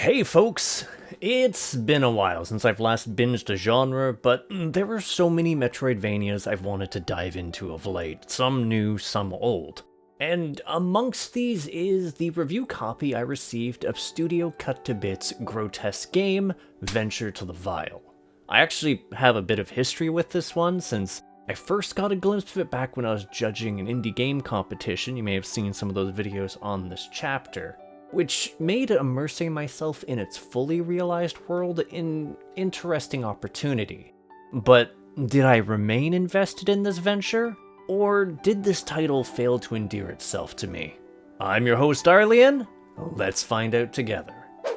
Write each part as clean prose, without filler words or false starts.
Hey folks! It's been a while since I've last binged a genre, but there were so many Metroidvanias I've wanted to dive into of late, some new, some old. And amongst these is the review copy I received of Studio Cut to Bits' grotesque game, Venture to the Vile. I actually have a bit of history with this one, since I first got a glimpse of it back when I was judging an indie game competition. You may have seen some of those videos on this chapter, which made immersing myself in its fully realized world an interesting opportunity. But did I remain invested in this venture? Or did this title fail to endear itself to me? I'm your host, Arlian. Let's find out together.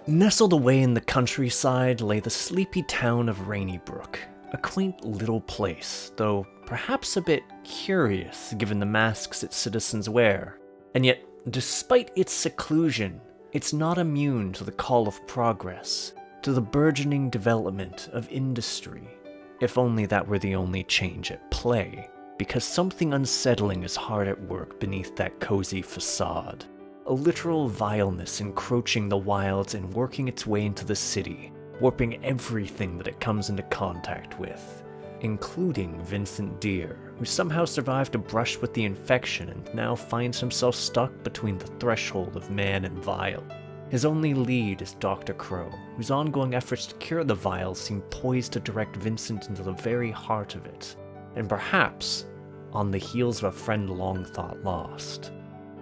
Nestled away in the countryside lay the sleepy town of Rainybrook, a quaint little place, though perhaps a bit curious given the masks its citizens wear. And yet, despite its seclusion, it's not immune to the call of progress, to the burgeoning development of industry. If only that were the only change at play, because something unsettling is hard at work beneath that cozy facade. A literal vileness encroaching the wilds and working its way into the city, warping everything that it comes into contact with, including Vincent Deere, who somehow survived a brush with the infection and now finds himself stuck between the threshold of man and vile. His only lead is Dr. Crow, whose ongoing efforts to cure the vile seem poised to direct Vincent into the very heart of it, and perhaps on the heels of a friend long thought lost.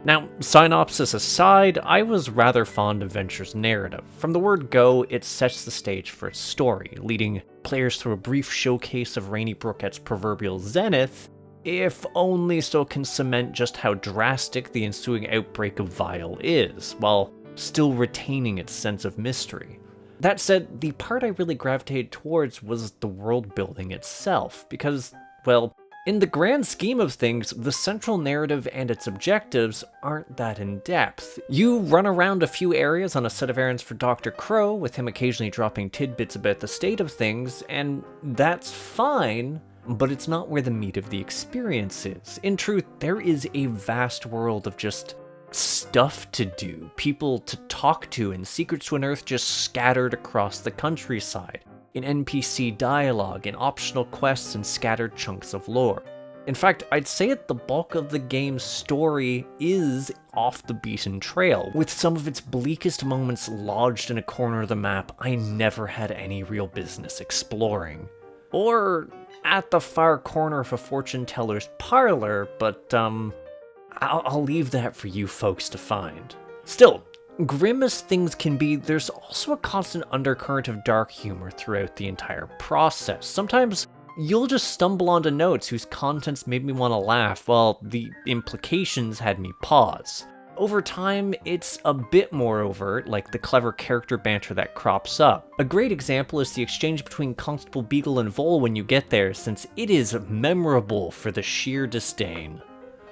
Now, synopsis aside, I was rather fond of Venture's narrative. From the word go, it sets the stage for its story, leading players through a brief showcase of Rainybrook at its proverbial zenith, if only so can cement just how drastic the ensuing outbreak of Vile is, while still retaining its sense of mystery. That said, the part I really gravitated towards was the world building itself, because, well, in the grand scheme of things, the central narrative and its objectives aren't that in-depth. You run around a few areas on a set of errands for Dr. Crow, with him occasionally dropping tidbits about the state of things, and that's fine, but it's not where the meat of the experience is. In truth, there is a vast world of just stuff to do, people to talk to, and secrets to unearth just scattered across the countryside, in NPC dialogue, in optional quests, and scattered chunks of lore. In fact, I'd say that the bulk of the game's story is off the beaten trail, with some of its bleakest moments lodged in a corner of the map I never had any real business exploring. Or at the far corner of a fortune teller's parlor, but I'll leave that for you folks to find. Still, grim as things can be, there's also a constant undercurrent of dark humor throughout the entire process. Sometimes you'll just stumble onto notes whose contents made me want to laugh, while the implications had me pause. Over time, it's a bit more overt, like the clever character banter that crops up. A great example is the exchange between Constable Beagle and Vol when you get there, since it is memorable for the sheer disdain.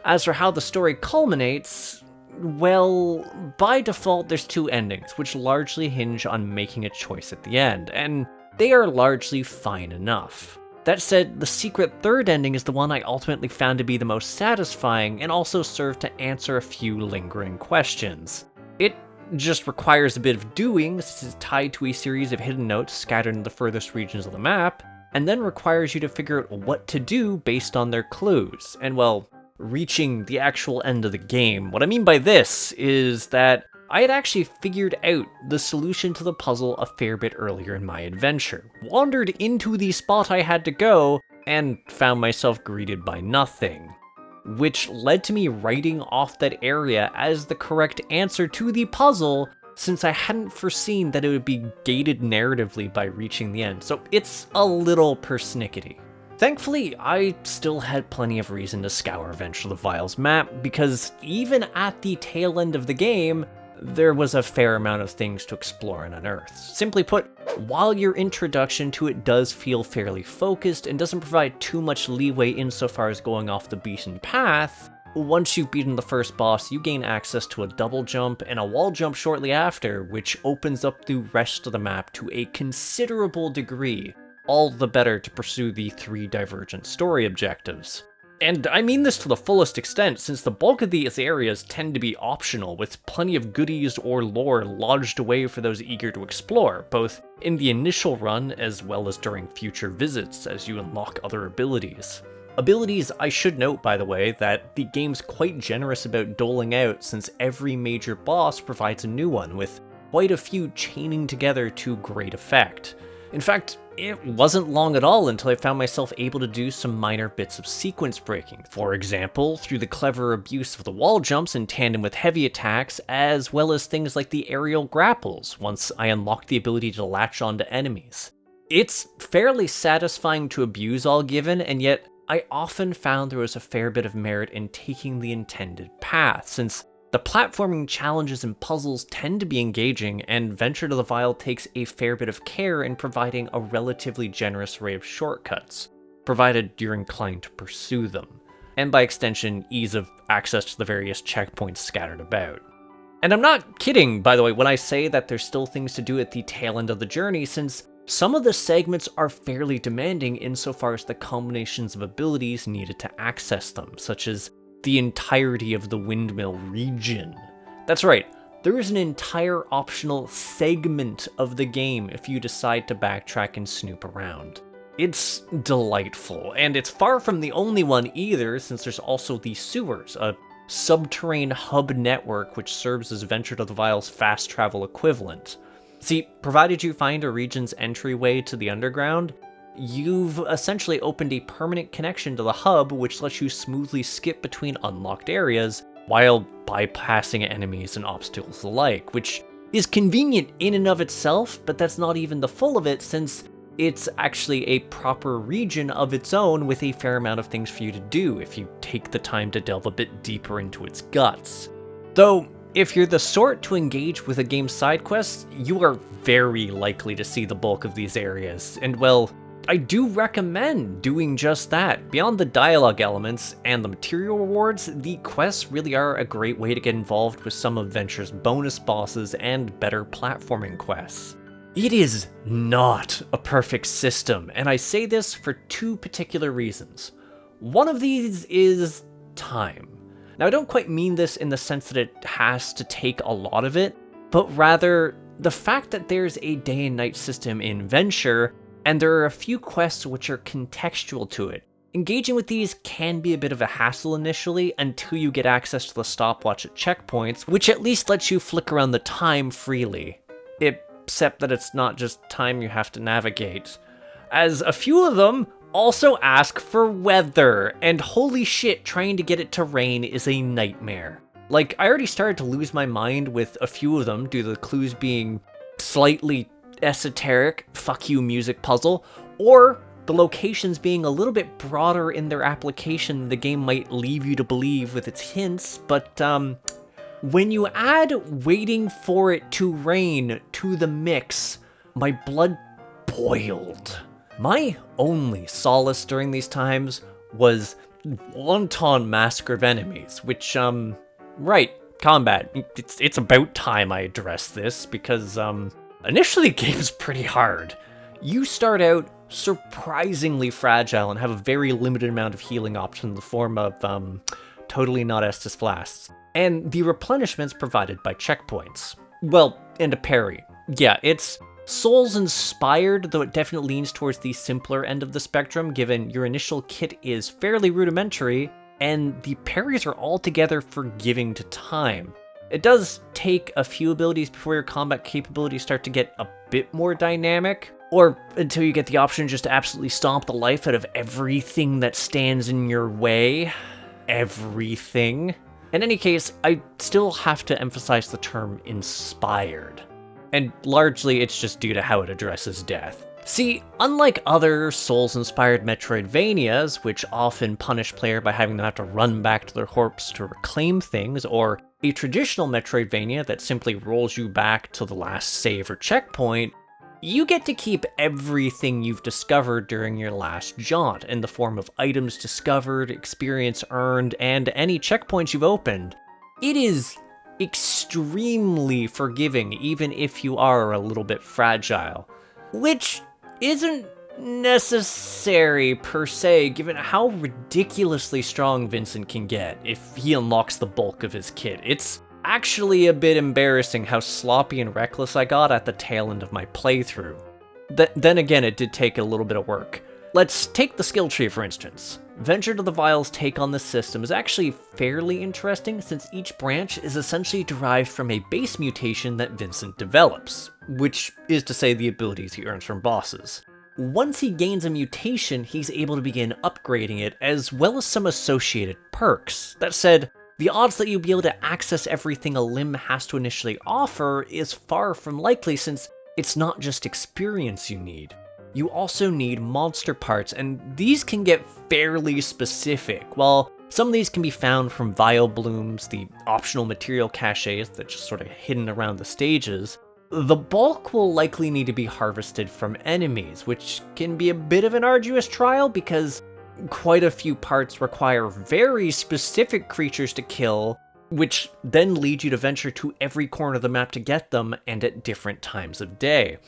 As for how the story culminates, well, by default there's two endings, which largely hinge on making a choice at the end, and they are largely fine enough. That said, the secret third ending is the one I ultimately found to be the most satisfying, and also served to answer a few lingering questions. It just requires a bit of doing, since it's tied to a series of hidden notes scattered in the furthest regions of the map, and then requires you to figure out what to do based on their clues, and well, reaching the actual end of the game. What I mean by this is that I had actually figured out the solution to the puzzle a fair bit earlier in my adventure, wandered into the spot I had to go, and found myself greeted by nothing, which led to me writing off that area as the correct answer to the puzzle, since I hadn't foreseen that it would be gated narratively by reaching the end, so it's a little persnickety. Thankfully, I still had plenty of reason to scour Venture to the Vile's map, because even at the tail end of the game, there was a fair amount of things to explore and unearth. Simply put, while your introduction to it does feel fairly focused and doesn't provide too much leeway insofar as going off the beaten path, once you've beaten the first boss, you gain access to a double jump and a wall jump shortly after, which opens up the rest of the map to a considerable degree, all the better to pursue the three divergent story objectives. And I mean this to the fullest extent, since the bulk of these areas tend to be optional, with plenty of goodies or lore lodged away for those eager to explore, both in the initial run as well as during future visits as you unlock other abilities. Abilities I should note, by the way, that the game's quite generous about doling out, since every major boss provides a new one, with quite a few chaining together to great effect. In fact, it wasn't long at all until I found myself able to do some minor bits of sequence breaking, for example, through the clever abuse of the wall jumps in tandem with heavy attacks, as well as things like the aerial grapples, once I unlocked the ability to latch onto enemies. It's fairly satisfying to abuse, all given, and yet I often found there was a fair bit of merit in taking the intended path, since the platforming challenges and puzzles tend to be engaging, and Venture to the Vile takes a fair bit of care in providing a relatively generous array of shortcuts, provided you're inclined to pursue them, and by extension, ease of access to the various checkpoints scattered about. And I'm not kidding, by the way, when I say that there's still things to do at the tail end of the journey, since some of the segments are fairly demanding insofar as the combinations of abilities needed to access them, such as the entirety of the windmill region. That's right, there is an entire optional segment of the game if you decide to backtrack and snoop around. It's delightful, and it's far from the only one either, since there's also the sewers, a subterranean hub network which serves as Venture to the Vile's fast travel equivalent. See, provided you find a region's entryway to the underground, you've essentially opened a permanent connection to the hub, which lets you smoothly skip between unlocked areas while bypassing enemies and obstacles alike, which is convenient in and of itself, but that's not even the full of it, since it's actually a proper region of its own with a fair amount of things for you to do if you take the time to delve a bit deeper into its guts. Though, if you're the sort to engage with a game's side quests, you are very likely to see the bulk of these areas, and well, I do recommend doing just that. Beyond the dialogue elements and the material rewards, the quests really are a great way to get involved with some of Venture's bonus bosses and better platforming quests. It is not a perfect system, and I say this for two particular reasons. One of these is time. Now, I don't quite mean this in the sense that it has to take a lot of it, but rather the fact that there's a day and night system in Venture, and there are a few quests which are contextual to it. Engaging with these can be a bit of a hassle initially until you get access to the stopwatch at checkpoints, which at least lets you flick around the time freely. Except that it's not just time you have to navigate, as a few of them also ask for weather, and holy shit, trying to get it to rain is a nightmare. Like, I already started to lose my mind with a few of them due to the clues being slightly esoteric, fuck you music puzzle, or the locations being a little bit broader in their application than the game might leave you to believe with its hints, but when you add waiting for it to rain to the mix, my blood boiled. My only solace during these times was wanton massacre of enemies, which, right, combat. It's about time I address this, because, initially the game's pretty hard. You start out surprisingly fragile and have a very limited amount of healing options in the form of, totally not Estus Flasks, and the replenishments provided by checkpoints. Well, and a parry. Yeah, it's Souls-inspired, though it definitely leans towards the simpler end of the spectrum, given your initial kit is fairly rudimentary, and the parries are altogether forgiving to time. It does take a few abilities before your combat capabilities start to get a bit more dynamic, or until you get the option just to absolutely stomp the life out of everything that stands in your way. Everything. In any case, I still have to emphasize the term inspired. And largely it's just due to how it addresses death. See, unlike other Souls-inspired Metroidvanias, which often punish player by having them have to run back to their corpse to reclaim things, or a traditional Metroidvania that simply rolls you back to the last save or checkpoint, you get to keep everything you've discovered during your last jaunt in the form of items discovered, experience earned, and any checkpoints you've opened. It is extremely forgiving, even if you are a little bit fragile. Which isn't necessary per se, given how ridiculously strong Vincent can get if he unlocks the bulk of his kit. It's actually a bit embarrassing how sloppy and reckless I got at the tail end of my playthrough. Then again, it did take a little bit of work. Let's take the skill tree for instance. Venture to the Vial's take on this system is actually fairly interesting since each branch is essentially derived from a base mutation that Vincent develops, which is to say the abilities he earns from bosses. Once he gains a mutation, he's able to begin upgrading it, as well as some associated perks. That said, the odds that you'll be able to access everything a limb has to initially offer is far from likely since it's not just experience you need. You also need monster parts, and these can get fairly specific. While some of these can be found from vial blooms, the optional material caches that just sort of hidden around the stages, the bulk will likely need to be harvested from enemies, which can be a bit of an arduous trial because quite a few parts require very specific creatures to kill, which then lead you to venture to every corner of the map to get them, and at different times of day.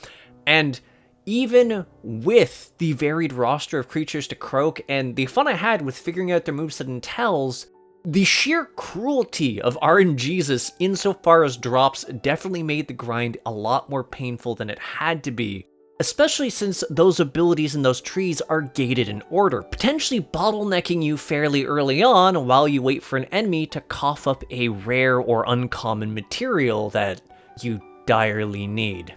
And even with the varied roster of creatures to croak and the fun I had with figuring out their moveset and tells, the sheer cruelty of RNGesus insofar as drops definitely made the grind a lot more painful than it had to be, especially since those abilities in those trees are gated in order, potentially bottlenecking you fairly early on while you wait for an enemy to cough up a rare or uncommon material that you direly need.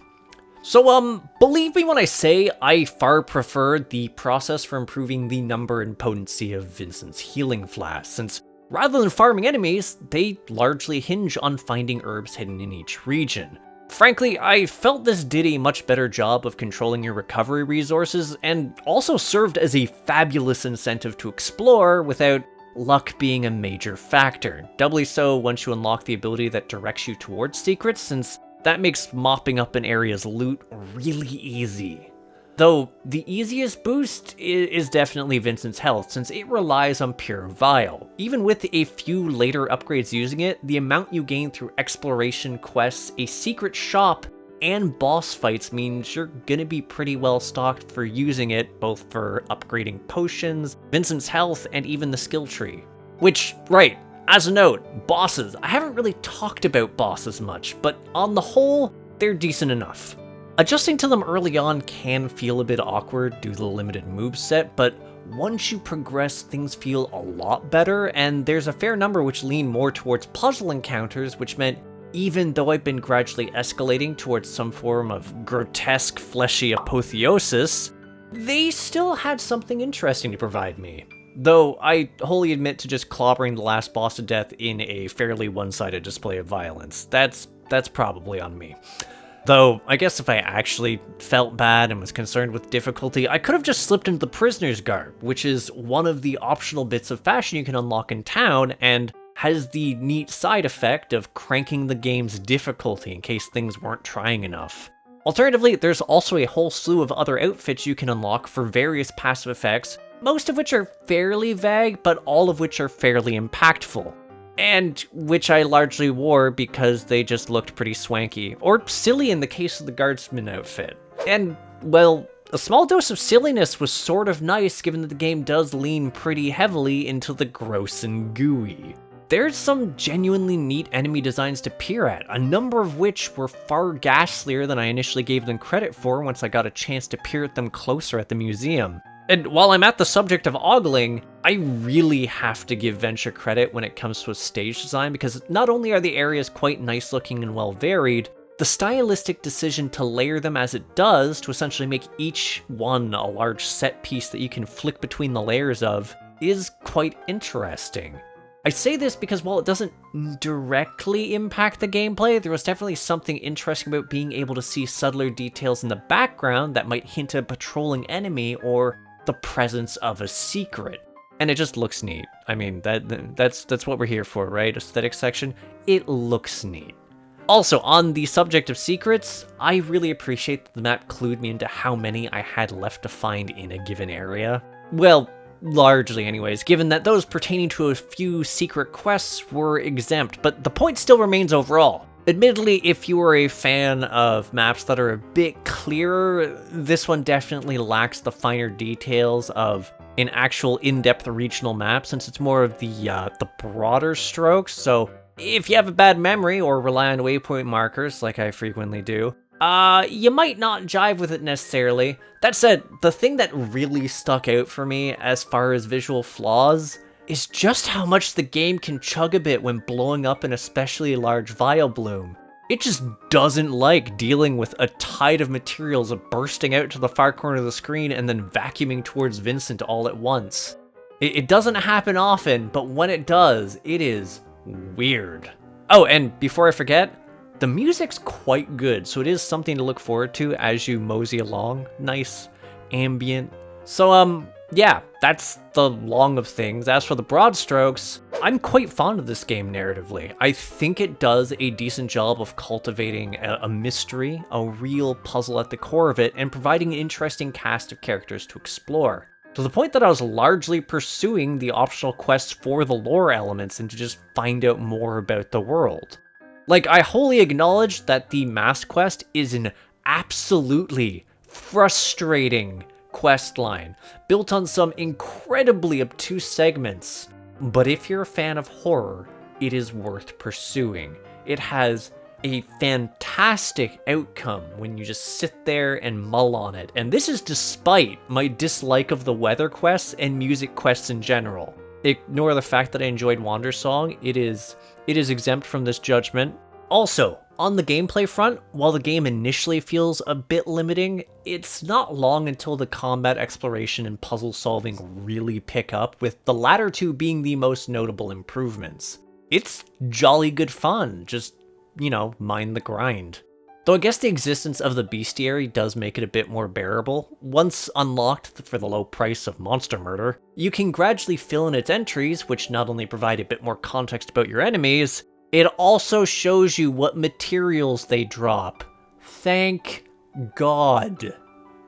So, believe me when I say I far prefer the process for improving the number and potency of Vincent's healing flasks, since rather than farming enemies, they largely hinge on finding herbs hidden in each region. Frankly, I felt this did a much better job of controlling your recovery resources, and also served as a fabulous incentive to explore without luck being a major factor. Doubly so once you unlock the ability that directs you towards secrets, since that makes mopping up an area's loot really easy. Though, the easiest boost is definitely Vincent's health, since it relies on pure Vial. Even with a few later upgrades using it, the amount you gain through exploration quests, a secret shop, and boss fights means you're gonna be pretty well stocked for using it, both for upgrading potions, Vincent's health, and even the skill tree. Which, right, as a note, bosses. I haven't really talked about bosses much, but on the whole, they're decent enough. Adjusting to them early on can feel a bit awkward due to the limited moveset, but once you progress, things feel a lot better, and there's a fair number which lean more towards puzzle encounters, which meant even though I've been gradually escalating towards some form of grotesque, fleshy apotheosis, they still had something interesting to provide me. Though I wholly admit to just clobbering the last boss to death in a fairly one-sided display of violence. That's probably on me. Though, I guess if I actually felt bad and was concerned with difficulty, I could have just slipped into the Prisoner's Garb, which is one of the optional bits of fashion you can unlock in town, and has the neat side effect of cranking the game's difficulty in case things weren't trying enough. Alternatively, there's also a whole slew of other outfits you can unlock for various passive effects, most of which are fairly vague, but all of which are fairly impactful. And which I largely wore because they just looked pretty swanky, or silly in the case of the guardsman outfit. And, well, a small dose of silliness was sort of nice given that the game does lean pretty heavily into the gross and gooey. There's some genuinely neat enemy designs to peer at, a number of which were far ghastlier than I initially gave them credit for once I got a chance to peer at them closer at the museum. And while I'm at the subject of ogling, I really have to give Venture credit when it comes to its stage design, because not only are the areas quite nice looking and well varied, the stylistic decision to layer them as it does to essentially make each one a large set piece that you can flick between the layers of is quite interesting. I say this because while it doesn't directly impact the gameplay, there was definitely something interesting about being able to see subtler details in the background that might hint at a patrolling enemy or the presence of a secret. And it just looks neat. I mean, that's what we're here for, right? Aesthetics section. It looks neat. Also, on the subject of secrets, I really appreciate that the map clued me into how many I had left to find in a given area. Well, largely anyways, given that those pertaining to a few secret quests were exempt, but the point still remains overall. Admittedly, if you are a fan of maps that are a bit clearer, this one definitely lacks the finer details of an actual in-depth regional map, since it's more of the broader strokes. So if you have a bad memory or rely on waypoint markers, like I frequently do, you might not jive with it necessarily. That said, the thing that really stuck out for me as far as visual flaws is just how much the game can chug a bit when blowing up an especially large vial bloom. It just doesn't like dealing with a tide of materials bursting out to the far corner of the screen and then vacuuming towards Vincent all at once. It doesn't happen often, but when it does, it is weird. Oh, and before I forget, the music's quite good, so it is something to look forward to as you mosey along. Nice, ambient. So, yeah, that's the long of things. As for the broad strokes, I'm quite fond of this game narratively. I think it does a decent job of cultivating a mystery, a real puzzle at the core of it, and providing an interesting cast of characters to explore. To the point that I was largely pursuing the optional quests for the lore elements and to just find out more about the world. Like, I wholly acknowledge that the mask quest is an absolutely frustrating quest line, built on some incredibly obtuse segments. But if you're a fan of horror, it is worth pursuing. It has a fantastic outcome when you just sit there and mull on it. And this is despite my dislike of the weather quests and music quests in general. Ignore the fact that I enjoyed Wandersong, it is exempt from this judgment. Also, on the gameplay front, while the game initially feels a bit limiting, it's not long until the combat exploration and puzzle solving really pick up, with the latter two being the most notable improvements. It's jolly good fun, just, mind the grind. Though I guess the existence of the bestiary does make it a bit more bearable. Once unlocked for the low price of monster murder, you can gradually fill in its entries, which not only provide a bit more context about your enemies, it also shows you what materials they drop. Thank God.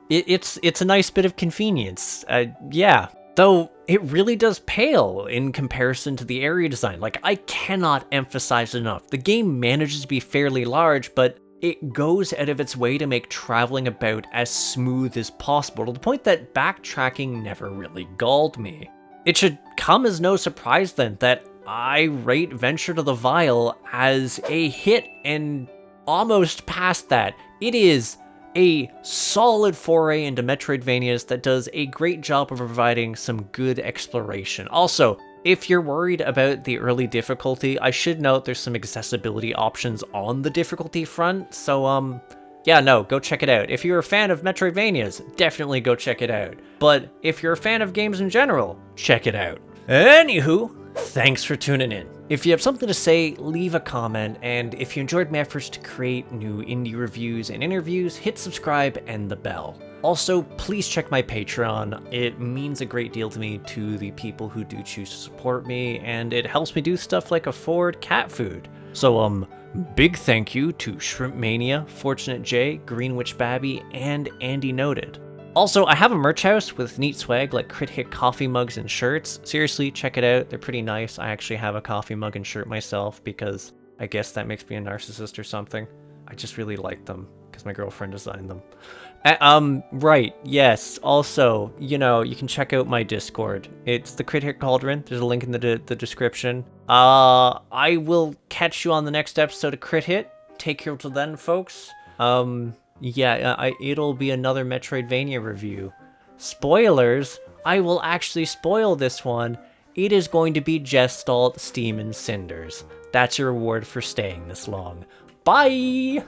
It's a nice bit of convenience. Yeah. Though it really does pale in comparison to the area design. Like, I cannot emphasize enough. The game manages to be fairly large, but it goes out of its way to make traveling about as smooth as possible, to the point that backtracking never really galled me. It should come as no surprise then that I rate Venture to the Vial as a hit and almost past that. It is a solid foray into Metroidvanias that does a great job of providing some good exploration. Also, if you're worried about the early difficulty, I should note there's some accessibility options on the difficulty front, so yeah, no, go check it out. If you're a fan of Metroidvanias, definitely go check it out. But if you're a fan of games in general, check it out. Anywho, thanks for tuning in. If you have something to say, leave a comment, and if you enjoyed my efforts to create new indie reviews and interviews, hit subscribe and the bell. Also, please check my Patreon. It means a great deal to me, to the people who do choose to support me, and it helps me do stuff like afford cat food. So, big thank you to Shrimp Mania, Fortunate J, Greenwich Babby, and Andy Noted. Also, I have a merch house with neat swag like Crit Hit coffee mugs and shirts. Seriously, check it out. They're pretty nice. I actually have a coffee mug and shirt myself because I guess that makes me a narcissist or something. I just really like them because my girlfriend designed them. Right, yes. Also, you can check out my Discord. It's the Crit Hit Cauldron. There's a link in the description. I will catch you on the next episode of Crit Hit. Take care till then, folks. Yeah, it'll be another Metroidvania review. Spoilers, I will actually spoil this one. It is going to be Gestalt, Steam, and Cinders. That's your reward for staying this long. Bye!